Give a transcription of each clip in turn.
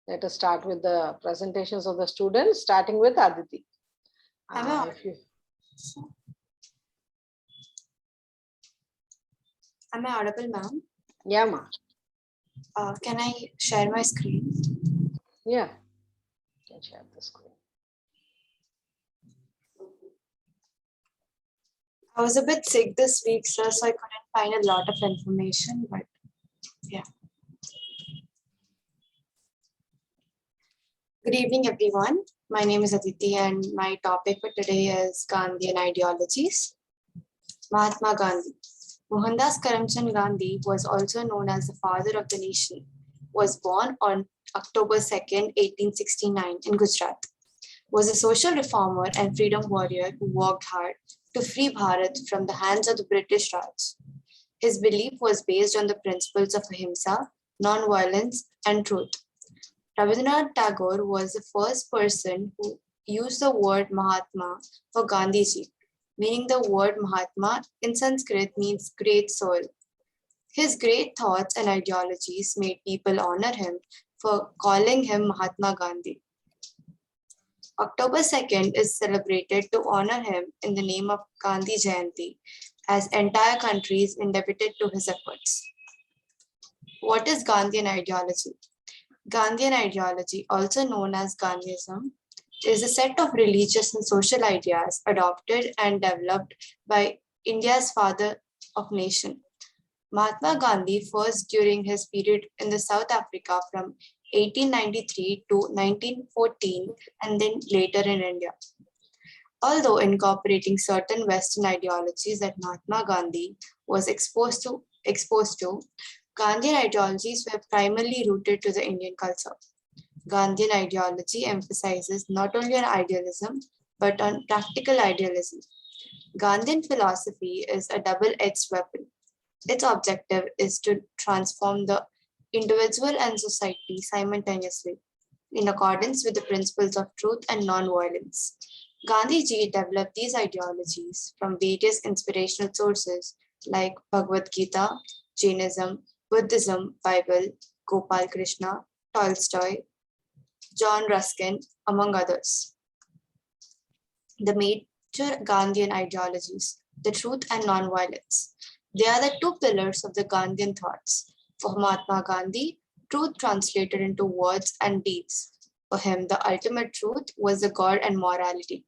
Let us start with the presentations of the students, starting with Aditi. Am I audible, ma'am? Yeah, ma. Can I share my screen? Yeah, you can share the screen. I was a bit sick this week, sir, so I couldn't find a lot of information, but yeah. Good evening, everyone. My name is Aditi, and my topic for today is Gandhian ideologies. Mahatma Gandhi. Mohandas Karamchand Gandhi was also known as the father of the nation. Was born on October 2nd, 1869 in Gujarat. Was a social reformer and freedom warrior who worked hard to free Bharat from the hands of the British Raj. His belief was based on the principles of ahimsa, non-violence, and truth. Rabindranath Tagore was the first person who used the word Mahatma for Gandhiji, meaning the word Mahatma in Sanskrit means great soul. His great thoughts and ideologies made people honor him for calling him Mahatma Gandhi. October 2nd is celebrated to honor him in the name of Gandhi Jayanti, as entire country is indebted to his efforts. What is Gandhian ideology? Gandhian ideology, also known as Gandhism, is a set of religious and social ideas adopted and developed by India's father of nation. Mahatma Gandhi, first during his period in the South Africa from 1893 to 1914 and then later in India. Although incorporating certain Western ideologies that Mahatma Gandhi was exposed to, Gandhian ideologies were primarily rooted to the Indian culture. Gandhian ideology emphasizes not only on idealism but on practical idealism. Gandhian philosophy is a double-edged weapon. Its objective is to transform the individual and society simultaneously in accordance with the principles of truth and non-violence. Gandhiji developed these ideologies from various inspirational sources like Bhagavad Gita, Jainism, Buddhism, Bible, Gopal Krishna, Tolstoy, John Ruskin, among others. The major Gandhian ideologies, the truth and non-violence. They are the two pillars of the Gandhian thoughts. For Mahatma Gandhi, truth translated into words and deeds. For him, the ultimate truth was the God and morality.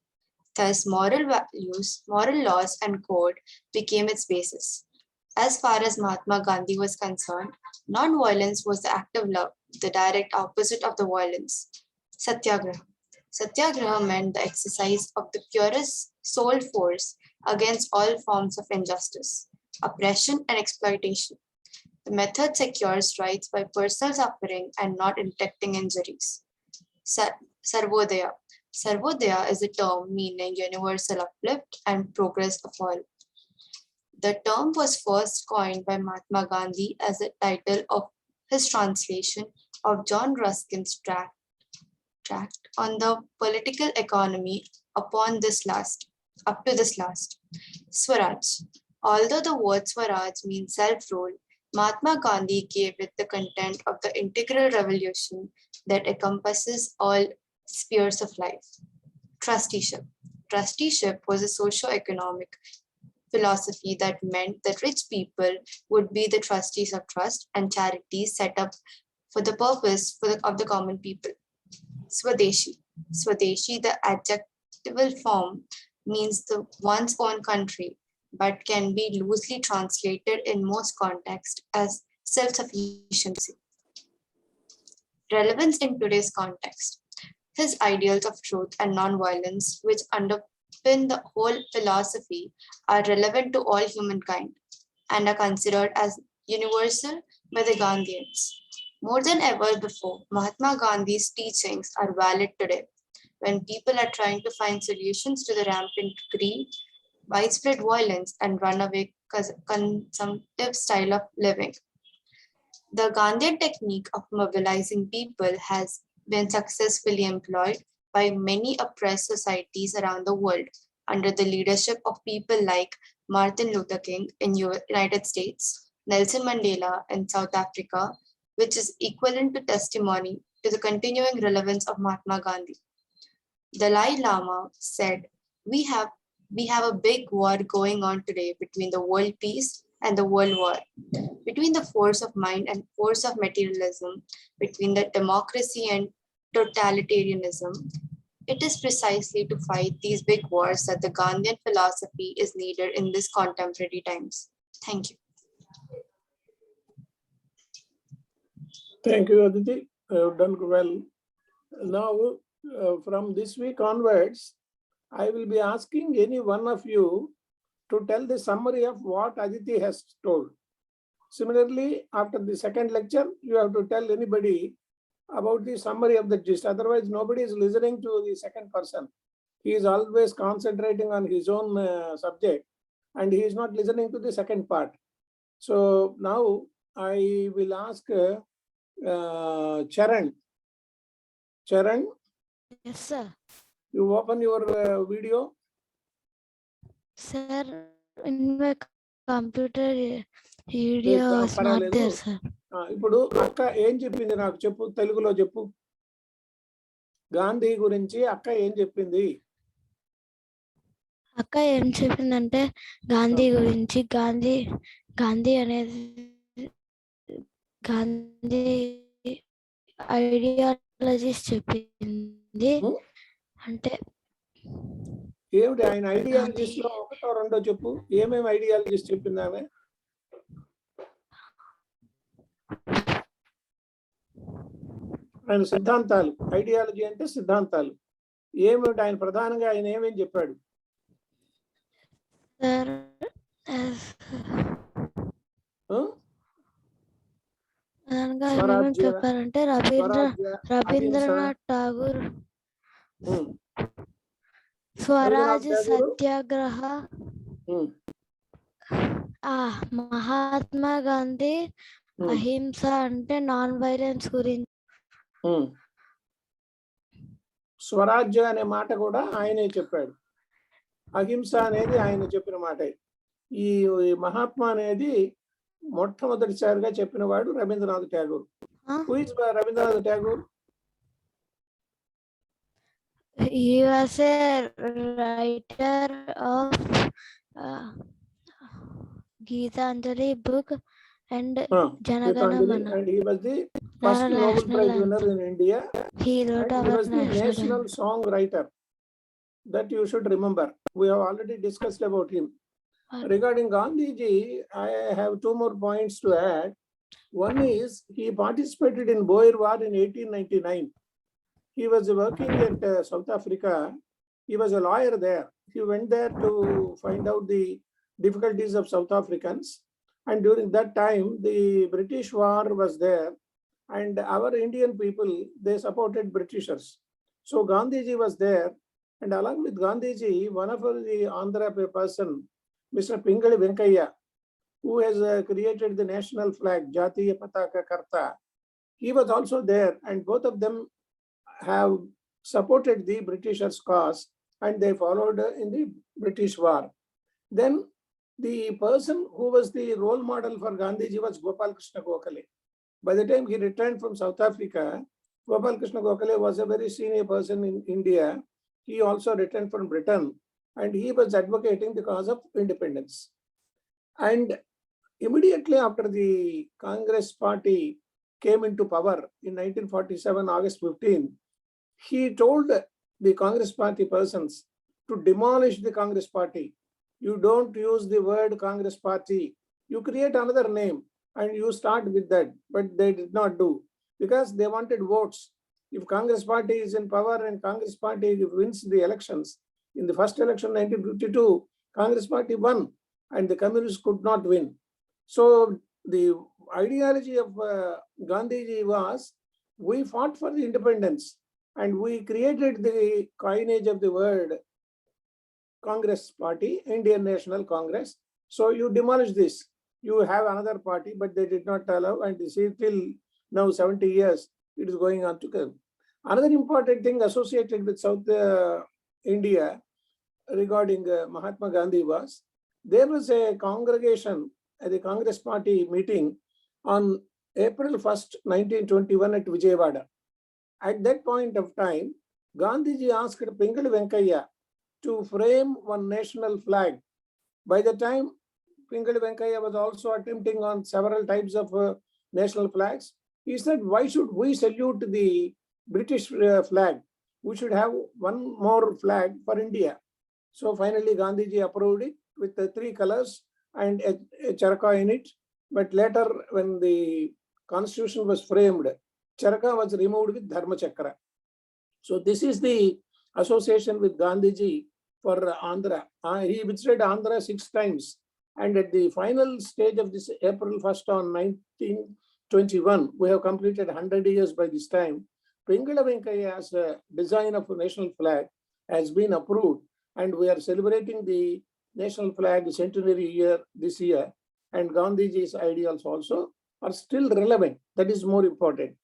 Thus, moral values, moral laws, and code became its basis. As far as Mahatma Gandhi was concerned, non-violence was the act of love, the direct opposite of the violence. Satyagraha. Satyagraha meant the exercise of the purest soul force against all forms of injustice, oppression, and exploitation. The method secures rights by personal suffering and not inflicting injuries. Sarvodaya. Sarvodaya is a term meaning universal uplift and progress of all. The term was first coined by Mahatma Gandhi as a title of his translation of John Ruskin's tract on the political economy up to this last. Swaraj. Although the word Swaraj means self-rule, Mahatma Gandhi gave it the content of the integral revolution that encompasses all spheres of life. Trusteeship. Trusteeship was a socio-economic philosophy that meant that rich people would be the trustees of trust and charities set up for the purpose of the common people. Swadeshi. Swadeshi, the adjectival form, means the one's own country, but can be loosely translated in most contexts as self-sufficiency. Relevance in today's context. His ideals of truth and non-violence, which underpin the whole philosophy, are relevant to all humankind and are considered as universal by the Gandhians. More than ever before, Mahatma Gandhi's teachings are valid today when people are trying to find solutions to the rampant greed, widespread violence, and runaway consumptive style of living. The Gandhian technique of mobilizing people has been successfully employed by many oppressed societies around the world under the leadership of people like Martin Luther King in United States, Nelson Mandela in South Africa, which is equivalent to testimony to the continuing relevance of Mahatma Gandhi. Dalai Lama said, we have a big war going on today between the world peace and the world war, between the force of mind and force of materialism, between the democracy and totalitarianism. It is precisely to fight these big wars that the Gandhian philosophy is needed in this contemporary times. Thank you. Thank you, Aditi. You have done well. Now, from this week onwards, I will be asking any one of you to tell the summary of what Aditi has told. Similarly, after the second lecture, you have to tell anybody about the summary of the gist. Otherwise, nobody is listening to the second person. He is always concentrating on his own subject and he is not listening to the second part. So now I will ask Charan. Charan? Yes, sir. You open your video. Sir, in my computer video was not there, sir. ఇప్పుడు అక్క ఏం చెప్పింది నాకు చెప్పు, తెలుగులో చెప్పు. గాంధీ గురించి అక్క ఏం చెప్పింది? అక్క ఏం చెప్పిందంటే గాంధీ గురించి గాంధీ అనేది గాంధీ ఐడియాలజీస్ చెప్పింది. అంటే ఏమిటి ఆయన ఐడియాలజీస్ లో ఒకటో రెండో చెప్పు. ఏమేమి ఐడియాలజీస్ చెప్పింది ఆమె? ఆయన సిద్ధాంతాలు. ఐడియాలజీ అంటే సిద్ధాంతాలు. ఏమిటి ఆయన ప్రధానంగా ఆయన ఏమేం చెప్పాడు? చెప్పారంటే రవీంద్రనాథ్ ఠాగూర్ స్వరాజ్ సత్యాగ్రహ, మహాత్మా గాంధీ అహింస అంటే నాన్ వైలెన్స్ గురించి. స్వరాజ్య అనే మాట కూడా ఆయనే చెప్పాడు. అహింస అనేది ఆయన చెప్పిన మాట. ఈ మహాత్మా అనేది మొట్టమొదటిసారిగా చెప్పిన వాడు Rabindranath Tagore. Who is Rabindranath Tagore? He was a writer of Geetanjali book and Janagana Mana. And he was the first Nobel Prize winner in India. He wrote and he was the national national song writer. That you should remember. We have already discussed about him. Regarding Gandhiji, I have two more points to add. One is he participated in Boer War in 1899. He was working at South Africa. He was a lawyer there. He went there to find out the difficulties of South Africans. And during that time, the British war was there. And our Indian people, they supported Britishers. So Gandhiji was there. And along with Gandhiji, one of the Andhra person, Mr. Pingali Venkayya, who has created the national flag, Jatiya Pataka Karta, he was also there, and both of them have supported the Britishers' cause, and they followed in the British war. Then the person who was the role model for Gandhiji was Gopal Krishna Gokhale. By the time he returned from South Africa, Gopal Krishna Gokhale was a very senior person in India. He also returned from Britain, and he was advocating the cause of independence. And immediately after the Congress party came into power in 1947, August 15, he told the Congress party persons to demolish the Congress party. You don't use the word Congress party. You create another name and you start with that. But they did not do because they wanted votes. If Congress party is in power and Congress party wins the elections, in the first election 1952, Congress party won and the communists could not win. So the ideology of Gandhiji was, we fought for the independence and we created the coinage of the word Congress party, Indian National Congress. So you demolish this. You have another party, but they did not allow, and this is till now 70 years, it is going on to come. Another important thing associated with South India regarding Mahatma Gandhi was, there was a congregation at the Congress party meeting on April 1st, 1921 at Vijayawada. at that point of time, Gandhiji asked Pingal Venkaiah to frame one national flag. By the time Pingal Venkaiah was also attempting on several types of national flags, he said, why should we salute the British flag? We should have one more flag for India. So finally, Gandhiji approved it with the three colors and a charaka in it. But later, when the constitution was framed, charaka was removed with Dharma Chakra. So this is the association with Gandhiji for Andhra. He visited Andhra 6 times. And at the final stage of this April 1st on 1921, we have completed 100 years by this time. Pingala Venkaiah's design of a national flag has been approved, and we are celebrating the national flag centenary year this year. And Gandhiji's ideals also are still relevant. That is more important.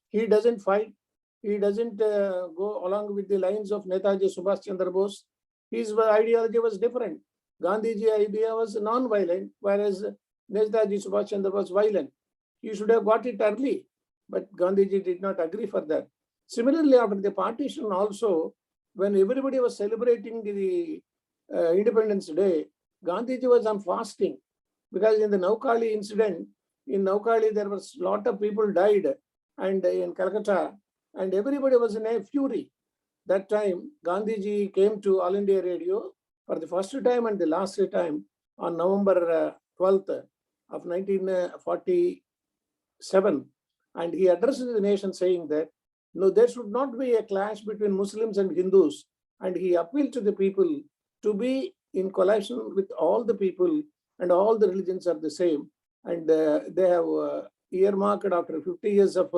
He doesn't fight. He doesn't go along with the lines of Netaji Subhash Chandra Bose. His ideology was different. Gandhiji's idea was non-violent, whereas Netaji Subhash Chandra was violent. He should have got it early, but Gandhiji did not agree for that. Similarly, after the partition also, when everybody was celebrating the Independence Day, Gandhiji was on fasting, because in the Naukali incident, in Naukali there was a lot of people died, and in Calcutta, and everybody was in a fury. That time, Gandhiji came to All India Radio for the first time and the last time on November 12th of 1947. And he addressed the nation saying that, no, there should not be a clash between Muslims and Hindus. And he appealed to the people to be in coalition with all the people, and all the religions are the same. And they have earmarked after 50 years of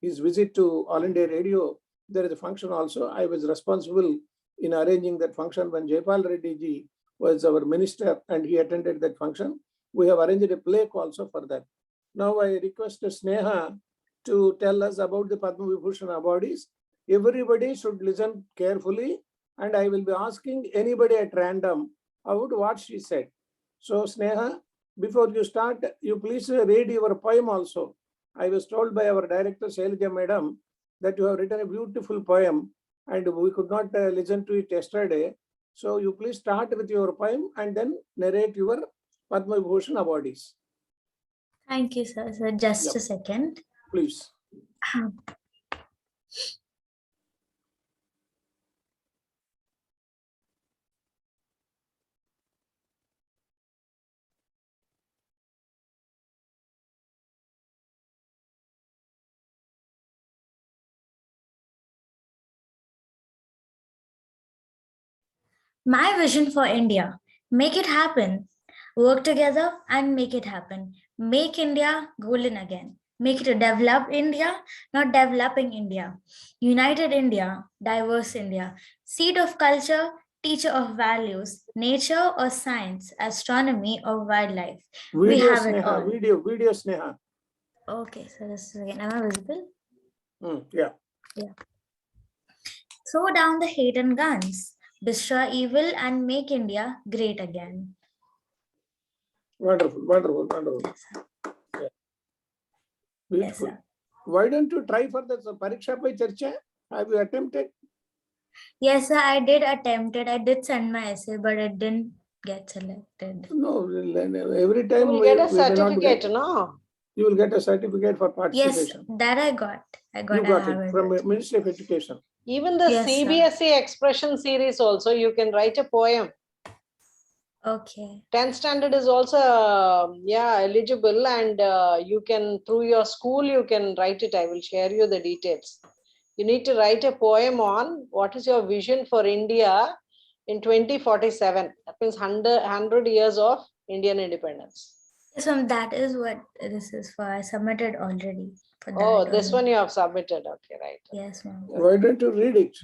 his visit to All India Radio, there is a function also. I was responsible in arranging that function when Jaipal Reddy ji was our minister, and he attended that function. We have arranged a plaque also for that. Now I request Sneha to tell us about the Padma Vibhushan awardees. Everybody should listen carefully, and I will be asking anybody at random about what she said. So Sneha, before you start, you please read your poem also. I was told by our director Shailaja Madam that you have written a beautiful poem, and we could not listen to it yesterday. So you please start with your poem and then narrate your Padma Vibhushan awardees. Thank you, sir. So just Yep. a second. Please. My vision for India: make it happen. Work together and make it happen. Make India golden again. Make it a developed India, not developing India. United India, diverse India. Seed of culture, teacher of values, nature or science, astronomy or wildlife. We Video have it Sneha, all. video Sneha. Okay, so this is again. Am I visible? Yeah. Throw down the hate and guns. Destroy evil and make India great again. Wonderful, wonderful, wonderful. Yeah. Beautiful. Yes, sir. Why don't you try for the Pariksha Pai Charcha? Have you attempted? Yes, sir, I did attempt it. I did send my essay, but it didn't get selected. No, every You time will get a we may not certificate, get, no? you will get a certificate for Yes, participation. that I got. I You got have it from with the Ministry of Education. Even the Yes, sir. CBSE expression series also, you can write a poem. Okay. 10th standard is also, eligible, and you can, through your school, you can write it. I will share you the details. You need to write a poem on what is your vision for India in 2047. That means 100 years of Indian independence. So that is what this is for. I submitted already for that. Oh, this only. one you have submitted. Okay, right. Yes, ma'am. Why don't you read it?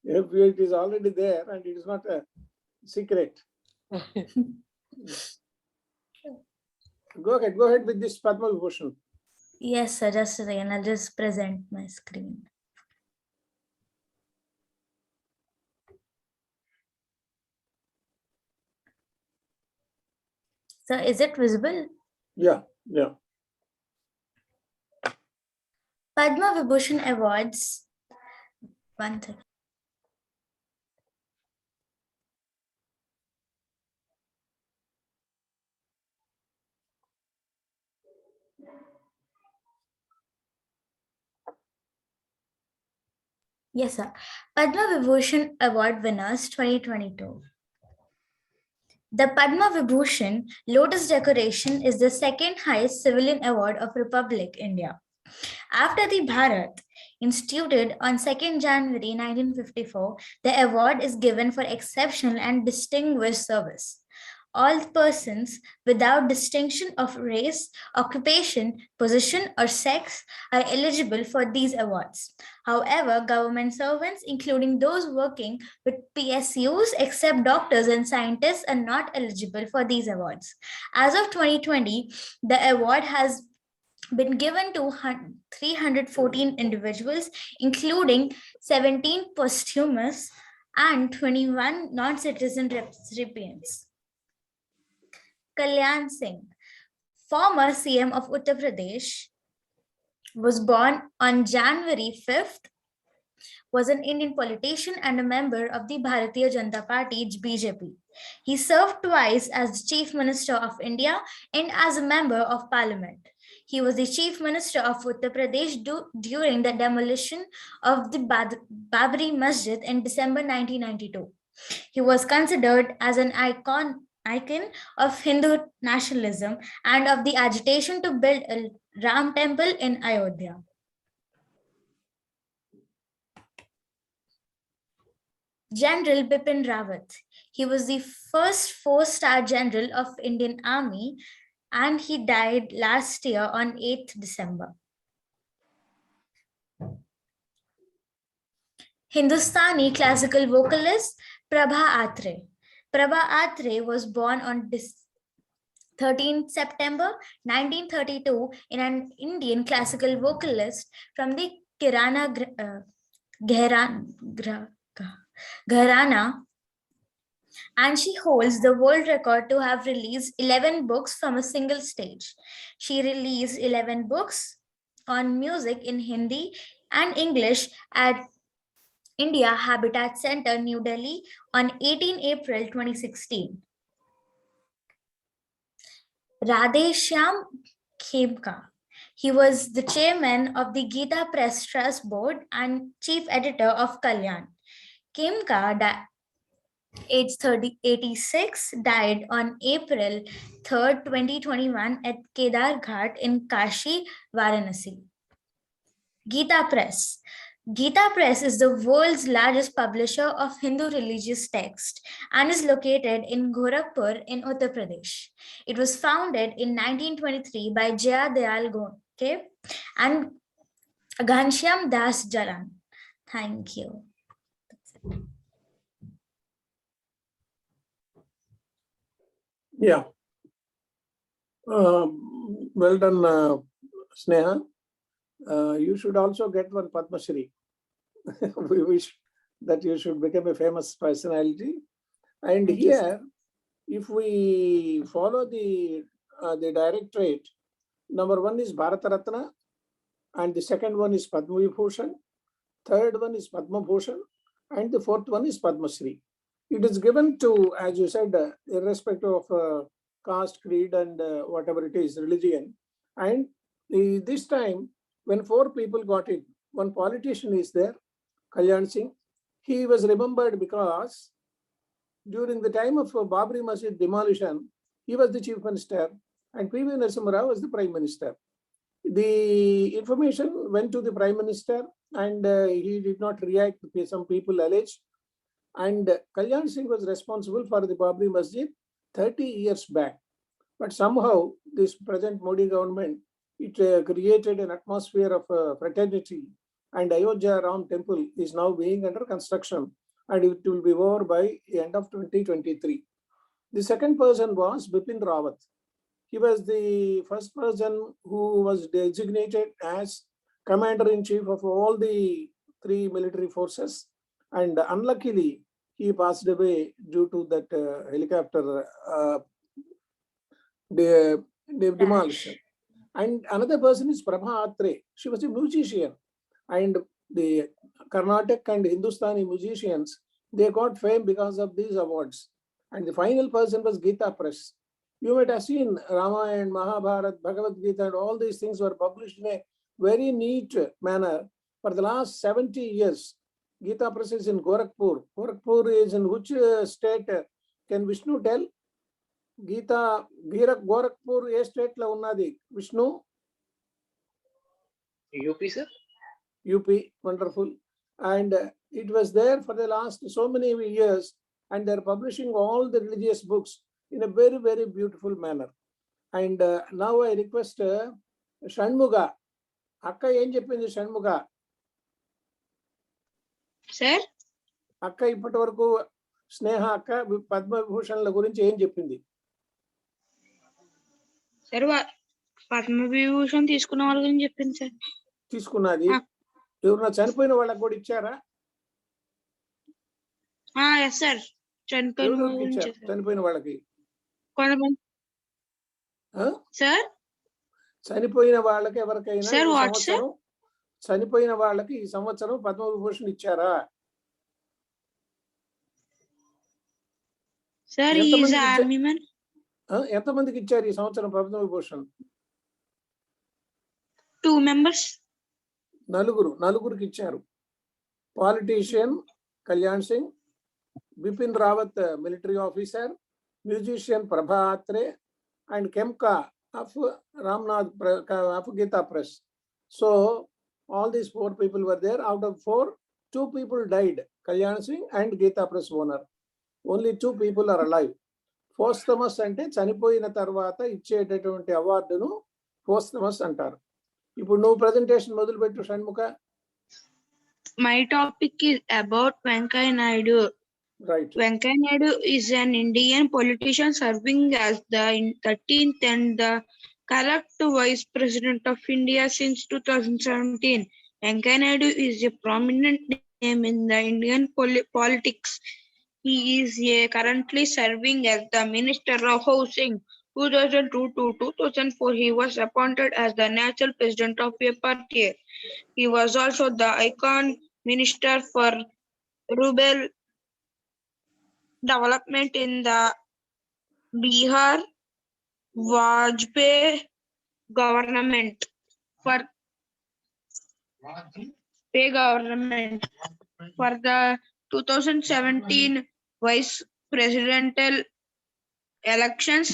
If it is already there and it is not a secret. Go ahead with this Padma Vibhushan. Yes, sir. Just a second. I'll just present my screen. So is it visible? Yeah. Padma Vibhushan Awards. One second. Yes, sir. Padma Vibhushan Award winners 2022. The Padma Vibhushan Lotus Decoration is the second highest civilian award of Republic India. After the Bharat, instituted on 2nd January 1954, the award is given for exceptional and distinguished service. All persons without distinction of race, occupation, position, or sex are eligible for these awards. However, government servants, including those working with PSUs, except doctors and scientists, are not eligible for these awards. As of 2020, the award has been given to 314 individuals, including 17 posthumous and 21 non-citizen recipients. Kalyan Singh, former CM of Uttar Pradesh, was born on January 5th, was an Indian politician and a member of the Bharatiya Janata Party, BJP. He served twice as Chief Minister of India and as a member of Parliament. He was the Chief Minister of Uttar Pradesh during the demolition of the Babri Masjid in December 1992. He was considered as an icon of Hindu nationalism and of the agitation to build a Ram temple in Ayodhya. General Bipin Rawat. He was the first four-star general of Indian Army and he died last year on 8th December. Hindustani classical vocalist Prabha Atre. Prabha Atre was born on 13 September 1932 in an Indian classical vocalist from the Gharana, and she holds the world record to have released 11 books from a single stage. She released 11 books on music in Hindi and English at India Habitat Center, New Delhi on 18 April 2016. Radheshyam Khemka. He was the chairman of the Gita Press Trust Board and chief editor of Kalyan. Khemka, age 86, died on April 3rd, 2021 at Kedar Ghat in Kashi, Varanasi. Gita Press. Gita Press is the world's largest publisher of Hindu religious texts and is located in Gorakhpur in Uttar Pradesh. It was founded in 1923 by Jaya Dayal Gonke and Ghanshyam Das Jalan. Thank you. Yeah. Well done, Sneha. You should also get one Padma Shri. We wish that you should become a famous personality. And Thank you, sir. here, if we follow the directorate, number one is Bharata Ratna, and the second one is Padma Vibhushan, third one is Padma Bhushan, and the fourth one is Padma Shri. It is given to, as you said, irrespective of caste, creed, and whatever it is, religion. And this time, when four people got it, one politician is there, Kalyan Singh. He was remembered because during the time of Babri Masjid demolition, he was the chief minister and P.V. Narasimha Rao was the prime minister. The information went to the prime minister and he did not react, some people allege. And Kalyan Singh was responsible for the Babri Masjid 30 years back. But somehow this present Modi government, it created an atmosphere of fraternity, and Ayodhya Ram temple is now being under construction and it will be over by the end of 2023. The second person was Bipin Rawat. He was the first person who was designated as commander-in-chief of all the three military forces, and unluckily he passed away due to that helicopter demolition. And another person is Prabha Atre. She was a musician. And the Carnatic and Hindustani musicians, they got fame because of these awards. And the final person was Gita Press. You might have seen Ramayana, Mahabharata, Bhagavad Gita, and all these things were published in a very neat manner. For the last 70 years, Gita Press is in Gorakhpur. Gorakhpur is in which state? Can Vishnu tell? Gita, Gorakhpur, a state la unnadi. Vishnu? UP, sir? UP, wonderful. And it was there for the last so many years, and they're publishing all the religious books in a very, very beautiful manner. And now I request Shanmuga. Akka em cheppindi Shanmuga? Sir? Akka ippati varaku Sneha akka Padma Vibhushanla gurinchi em cheppindi? Sir, Padma Vibhushan తీసుకున్న వాళ్ళ గురించి చెప్పింది sir. తీసుకున్నది. ఎవరన్నా చనిపోయిన వాళ్ళకి కూడా ఇచ్చారా? yes sir. చనిపోయిన వాళ్ళకి కొంతమంది సార్ చనిపోయిన వాళ్ళకి ఎవరికైనా సార్ ఈ వాట్ సార్ సంవత్సరం చనిపోయిన వాళ్ళకి ఈ సంవత్సరం పద్మ విభూషణ్ ఇచ్చారా? Sir is army man. ఎంతమందికి ఇచ్చారు ఈ సంవత్సరం పద్మ విభూషణ్? 2 members. నలుగురికి ఇచ్చారు. Politician Kalyan Singh, Bipin Rawat military officer, musician Prabha Atre, and Kemka of Ramnath of Gita Press. So all these 4 people were there. Out of 4, 2 people died, Kalyan Singh and Gita Press owner. Only 2 people are alive. Posthumous ante chanipoyina tarvata ichcheటటువంటి అవార్డును posthumous అంటారు. ఇప్పుడు నువ్వు presentation మొదలు పెట్టు Shanmukha. My topic is about Venkaiah Naidu. Right. Venkaiah Naidu is an Indian politician serving as the 13th and the correct Vice President of India since 2017. Venkaiah Naidu is a prominent name in the Indian politics. He is currently serving as the Minister of Housing. 2002 to 2004, he was appointed as the National President of a party. He was also the icon Minister for Rural Development in the Bihar Vajpayee government for the 2017 vice presidential elections.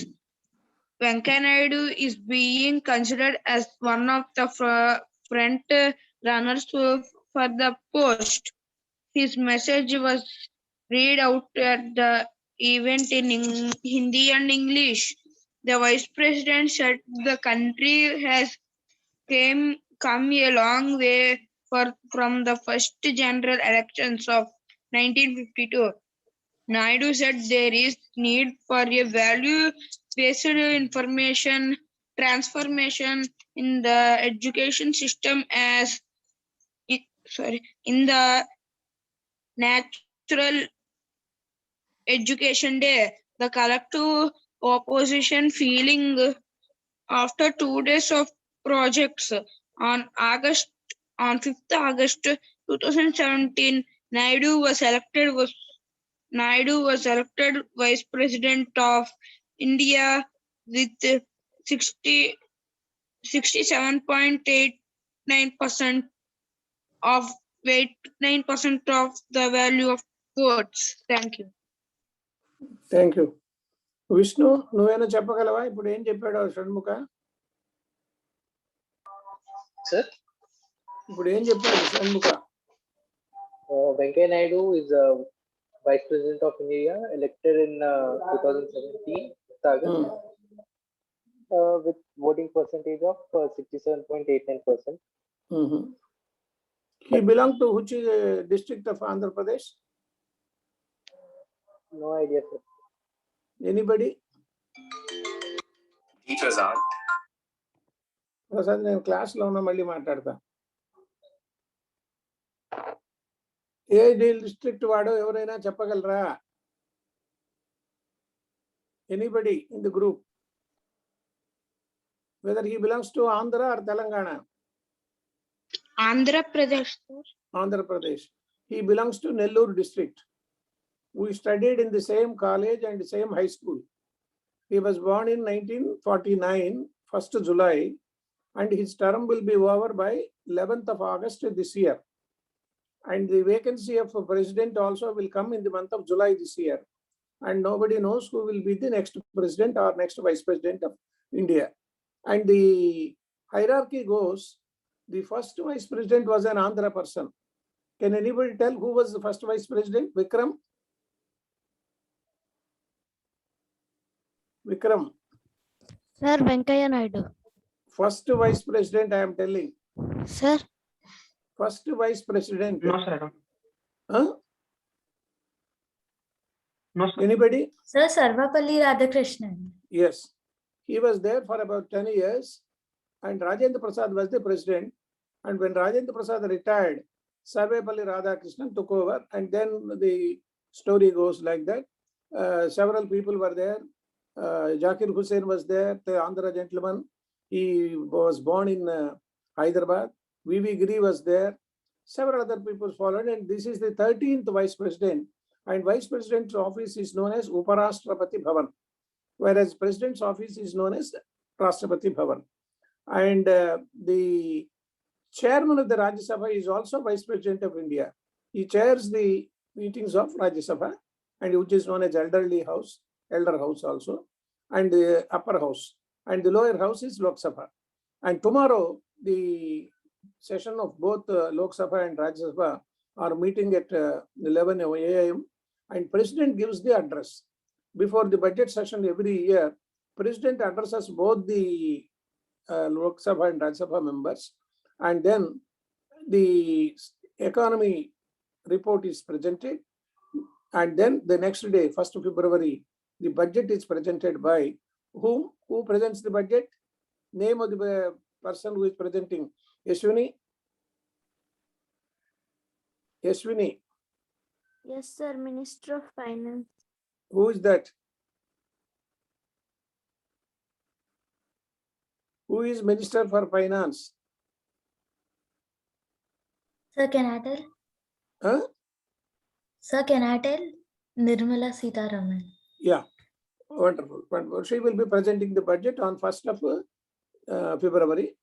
Venkaiah Naidu is being considered as one of the front runners for the post. His message was read out at the event in Hindi and English. The vice president said the country has come a long way from the first general elections of 1952. Naidu said there is need for a value-based information transformation in the education system in the Natural Education Day. The collective opposition feeling after 2 days of projects on 5th August 2017, Naidu was elected Vice President of India with 67.89% of 9% of the value of votes. Thank you. Thank you. Vishnu, నువ్వేనా చెప్పగలవా ఇప్పుడు ఏం చెప్పాడు Shanmukha? Sir? ఇప్పుడు ఏం చెప్పాడు Shanmukha? Venkaiah Naidu is Vice President of India, elected in 2017 August, with voting percentage of 67.89%. He belonged to which district of Andhra Pradesh? No idea, sir. Anybody? Teachers aren't. Prasad, నేను క్లాస్లో ఉన్నా, మళ్ళీ మాట్లాడతా. ఏ డిస్ట్రిక్ట్ వాడో ఎవరైనా చెప్పగలరా? Anybody in the group? whether he belongs to Andhra or Telangana. Andhra Pradesh, sir. Andhra Pradesh. He belongs to Nellore district. We studied in the same college and same high school. He was born in 1949, 1st July, and his term will be over by 11th of August this year. And the vacancy of a president also will come in the month of July this year. And nobody knows who will be the next president or next vice president of India. And the hierarchy goes, the first vice president was an Andhra person. Can anybody tell who was the first vice president? Vikram? Vikram. Sir, Venkaya Naidu. First vice president, I am telling. Sir, First vice president. No, sir. I don't. Huh? No, sir. Anybody? Sir, Sarvapalli Radhakrishnan. Yes. He was there for about 10 years. And Rajendra Prasad was the president. And when Rajendra Prasad retired, Sarvepalli Radhakrishnan took over. And then the story goes like that. Several people were there. Zakir Hussain was there, the Andhra gentleman. He was born in Hyderabad. V.V. Giri was there. Several other people followed. And this is the 13th vice president. And vice president's office is known as Uparashtrapati Bhavan, whereas president's office is known as Rashtrapati Bhavan. And the chairman of the Rajya Sabha is also vice president of India. He chairs the meetings of Rajya Sabha, and which is known as elder house also, and the upper house, and the lower house is Lok Sabha. And tomorrow, the session of both Lok Sabha and Rajya Sabha are meeting at 11 a.m. and President gives the address. Before the budget session every year, President addresses both the Lok Sabha and Rajya Sabha members, and then the economy report is presented, and then the next day, 1st of February, the budget is presented by whom? Who presents the budget? Name of the person who is presenting. Yashwini? Yashwini. yes, sir, Minister of Finance. Who is that? Who is Minister for Finance? Sir, can I tell? Huh? Sir, can I tell? Nirmala Sitaraman. Yeah, wonderful, wonderful. She will be presenting the budget on 1st of February,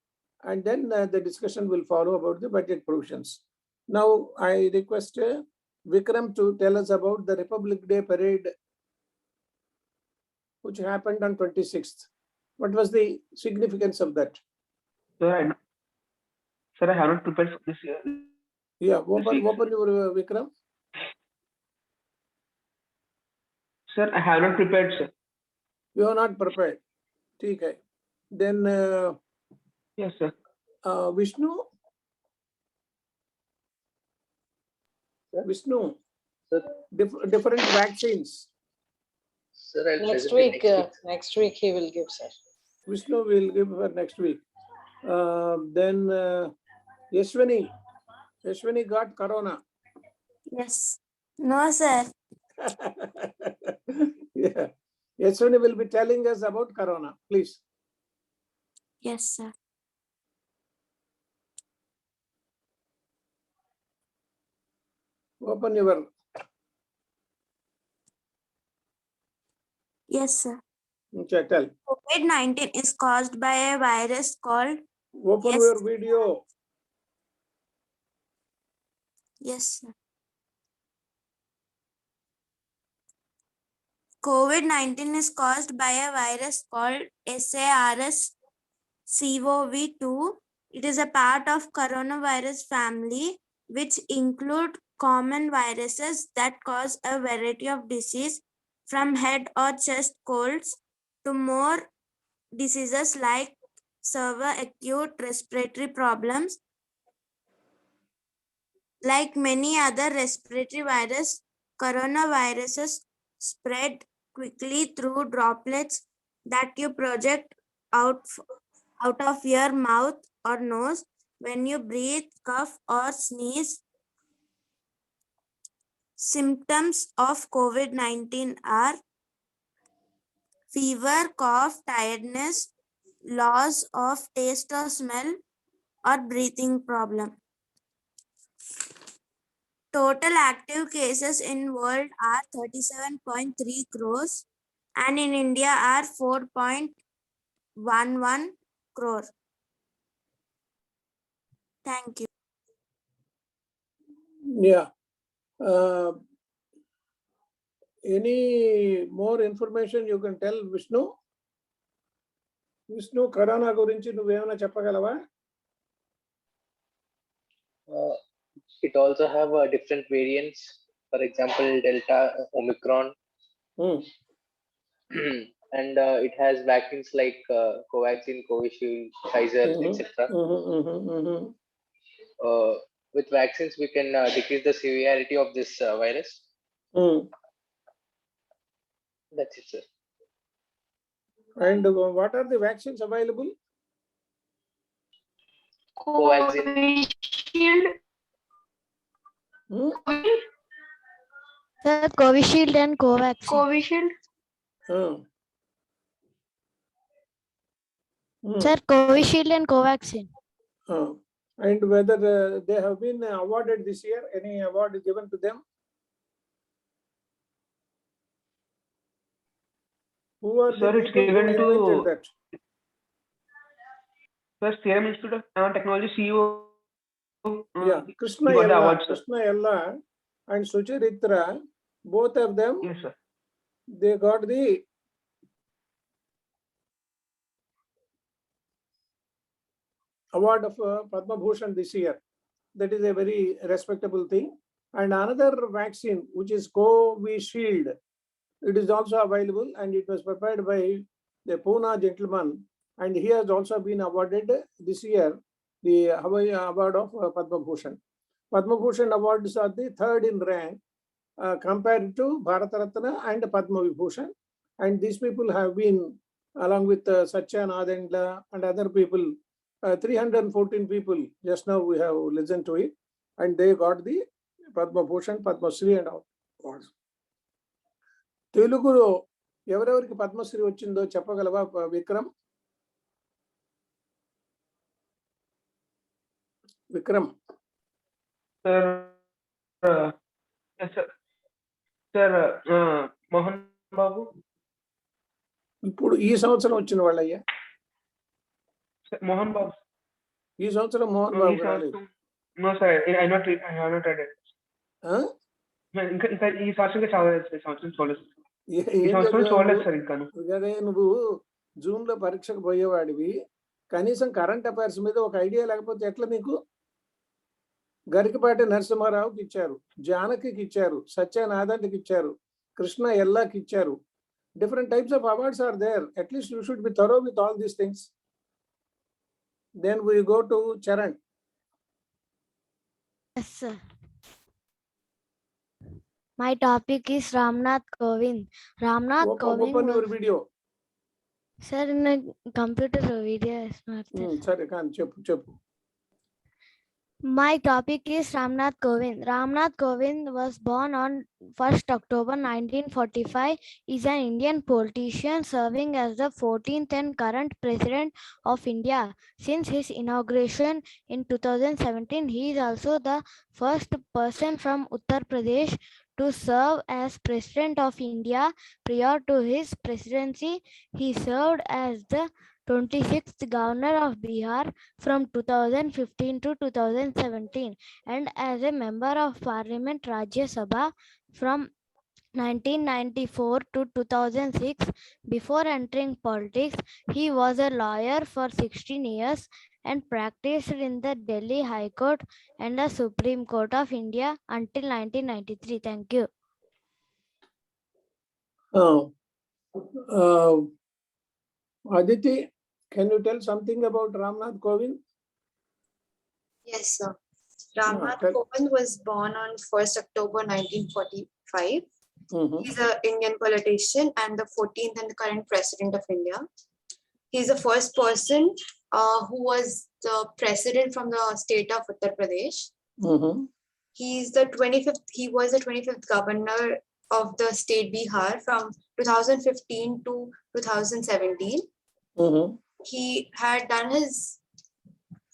and then the discussion will follow about the budget provisions. Now, I request Vikram to tell us about the Republic Day parade, which happened on 26th. What was the significance of that? Sir, I have not prepared for this year. Yeah, open your Vikram. Sir, I have not prepared, sir. You are not prepared. Okay. Then Yes, sir. Vishnu. Sir? Vishnu. Sir, Different vaccines. sir, I'll Next present it week, next week he will give, sir. Vishnu will give her next week. Then Yashwini. Yashwini got corona. Yes. No, sir. Yeah. Yashwini will be telling us about corona. Please. Yes, sir. Open your. Yes, sir. Okay, tell. COVID-19 is caused by a virus called. Open Yes. your video. Yes, sir. COVID-19 is caused by a virus called SARS-CoV-2. It is a part of coronavirus family, which include common viruses that cause a variety of disease, from head or chest colds to more diseases like severe acute respiratory problems. Like many other respiratory viruses, coronaviruses spread quickly through droplets that you project out of your mouth or nose when you breathe, cough, or sneeze. Symptoms of COVID-19 are fever, cough, tiredness, loss of taste or smell, or breathing problem. Total active cases in world are 37.3 crores and in India are 4.11 crore. Thank you. Yeah. Any more information you can tell, Vishnu? Vishnu, corona గురించి నువ్వేమైనా చెప్పగలవా? It also have different variants. For example, Delta, Omicron, and it has vaccines like Covaxin, Covishield, Pfizer, etc. With vaccines, we can decrease the severity of this virus. That's it, sir. And what are the vaccines available? Covaxin. Sir, Covishield and Covaxin. Covishield. Sir, Covishield and Covaxin. And whether they have been awarded this year, any award given to them? Who are Sir, the it's people who given to- invented that? Sir, Serum Institute of Technology CEO. Yeah, Krishna he got the Ella, award, sir. Krishna Ella and Sucharitra, both of them, Yes, sir. they got the award of Padma Bhushan this year. That is a very respectable thing. And another vaccine, which is Covishield, it is also available and it was prepared by the Pune gentleman. And he has also been awarded this year the Hawaii award of Padma Bhushan. Padma Bhushan awards are the third in rank compared to Bharat Ratna and Padma Vibhushan. And these people have been, along with Satya Nadendla and other people, 314 people, just now we have listened to it, and they got the Padma Bhushan, Padma Shri and all awards. తెలుగులో ఎవరెవరికి పద్మశ్రీ వచ్చిందో చెప్పగలవా Vikram? Vikram. Sir, yes, sir. Sir, Mohan Babu. ఇప్పుడు ఈ సంవత్సరం వచ్చిన వాళ్ళయ్యా? Sir, Mohan Babu. ఈ సంవత్సరం మోహన్ No, బాబు రాలేదు. no, sir. I have not read it. ఇంకా ఈ సంవత్సరం చదవలేదు, ఈ సంవత్సరం చూడలేదు. ఈ సంవత్సరం చూడలేదు సార్ ఇంకా. అదే నువ్వు జూన్ లో పరీక్షకు పోయేవాడివి, కనీసం కరెంట్ అఫైర్స్ మీద ఒక ఐడియా లేకపోతే ఎట్లా నీకు? గరికపాటి నరసింహారావుకి ఇచ్చారు, జానకికి ఇచ్చారు, సత్యనాథన్కి ఇచ్చారు, కృష్ణ ఎల్లాకి ఇచ్చారు. Different types of awards are there. At least you should be thorough with all these things. Then we go to Charan. Yes, sir. My topic is Ramnath Kovind. Ramnath Kovind. Open your video. Sir, in a computer video is not there. Sorry, can't చెప్పు. My topic is Ramnath Kovind. Ramnath Kovind was born on 1st October 1945. He is an Indian politician serving as the 14th and current President of India. Since his inauguration in 2017, he is also the first person from Uttar Pradesh to serve as President of India. Prior to his presidency, he served as the 26th Governor of Bihar from 2015 to 2017 and as a Member of Parliament Rajya Sabha from 1994 to 2006. Before entering politics, he was a lawyer for 16 years and practiced in the Delhi High Court and the Supreme Court of India until 1993. Thank you. Aditi, can you tell something about Ramnath Kovind? Yes, sir. Ramnath Kovind was born on 1st October 1945. He's an Indian politician and the 14th and the current president of India. He's the first person who was the president from the state of Uttar Pradesh. He was the 25th governor of the state Bihar from 2015 to 2017. he had done his,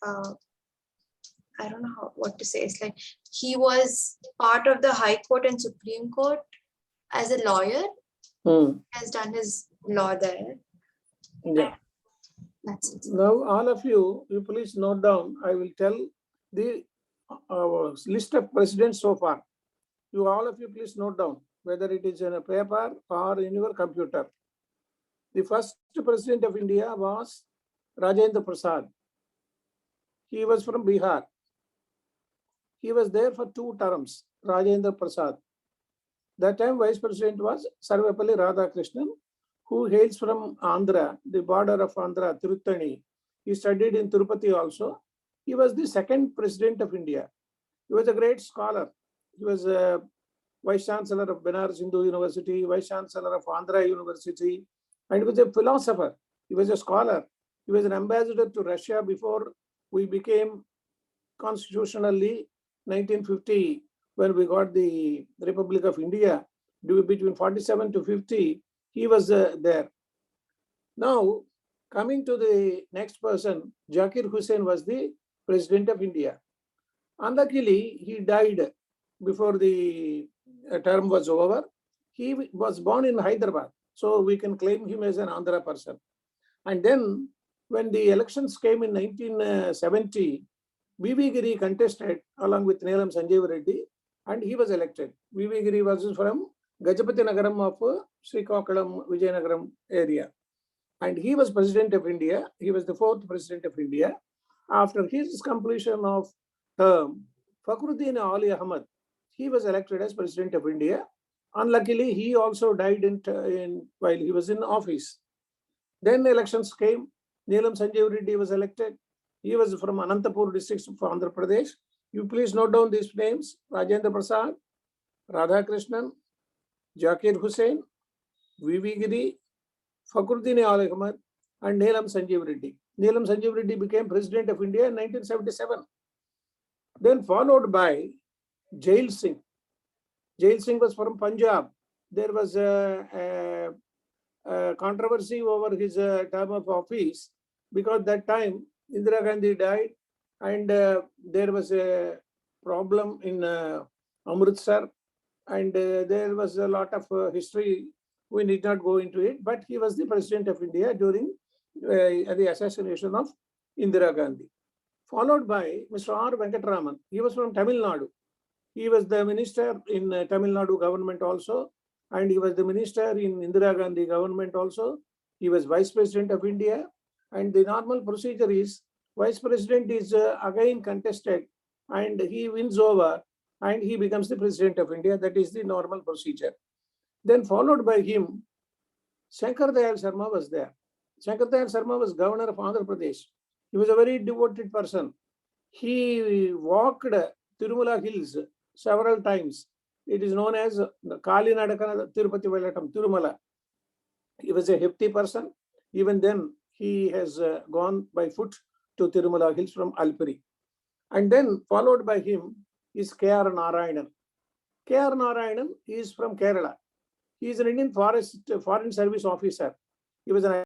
I don't know what to say. It's like he was part of the High Court and Supreme Court as a lawyer. Has done his law there. Yeah. That's it. Now, all of you please note down. I will tell the list of presidents so far. All of you please note down, whether it is in a paper or in your computer. The first president of India was Rajendra Prasad. He was from Bihar. He was there for 2 terms, Rajendra Prasad. That time vice president was Sarvepalli Radhakrishnan, who hails from Andhra, the border of Andhra, Tiruttani. He studied in Tirupati also. He was the second president of India. He was a great scholar. He was a vice chancellor of Benares Hindu University, vice chancellor of Andhra University, and he was a philosopher. He was a scholar. He was an ambassador to Russia before we became constitutionally 1950, when we got the Republic of India. Between 47 to 50, he was there. Now, coming to the next person, Zakir Hussain was the president of India. Unluckily, he died before the term was over. He was born in Hyderabad, so we can claim him as an Andhra person. And then when the elections came in 1970, V.V. Giri contested along with Neelam Sanjeev Reddy, and he was elected. V.V. Giri was from Gajapati Nagaram of Srikakulam, Vijayanagaram area. And he was president of India. He was the 4th president of India. After his completion of term, Fakhruddin Ali Ahmad, he was elected as president of India. Unluckily, he also died while he was in office. Then elections came. Neelam Sanjeev Reddy was elected. He was from Anantapur district of Andhra Pradesh. You please note down these names: Rajendra Prasad, Radhakrishnan, Zakir Hussain, V.V. Giri, Fakhruddin Ali Ahmad, and Neelam Sanjeev Reddy. Neelam Sanjeev Reddy became president of India in 1977. Then followed by Jail Singh. Jail Singh was from Punjab. There was a controversy over his term of office, because that time Indira Gandhi died, and there was a problem in Amritsar, and there was a lot of history. We need not go into it, but he was the president of India during the assassination of Indira Gandhi. Followed by Mr. R. Venkatraman. He was from Tamil Nadu. He was the minister in Tamil Nadu government also, and he was the minister in Indira Gandhi government also. He was vice president of India, and the normal procedure is vice president is again contested, and he wins over, and he becomes the president of India. That is the normal procedure. Then followed by him, Shankar Dayal Sharma was there. Shankar Dayal Sharma was governor of Andhra Pradesh. He was a very devoted person. He walked Tirumala Hills several times. It is known as the Kalinadaka Tirupati Velatam, Tirumala. He was a hefty person. Even then, he has gone by foot to Tirumala Hills from Alpuri. And then followed by him is K.R. Narayanan. K.R. Narayanan is from Kerala. He is an Indian Foreign Service officer. He was an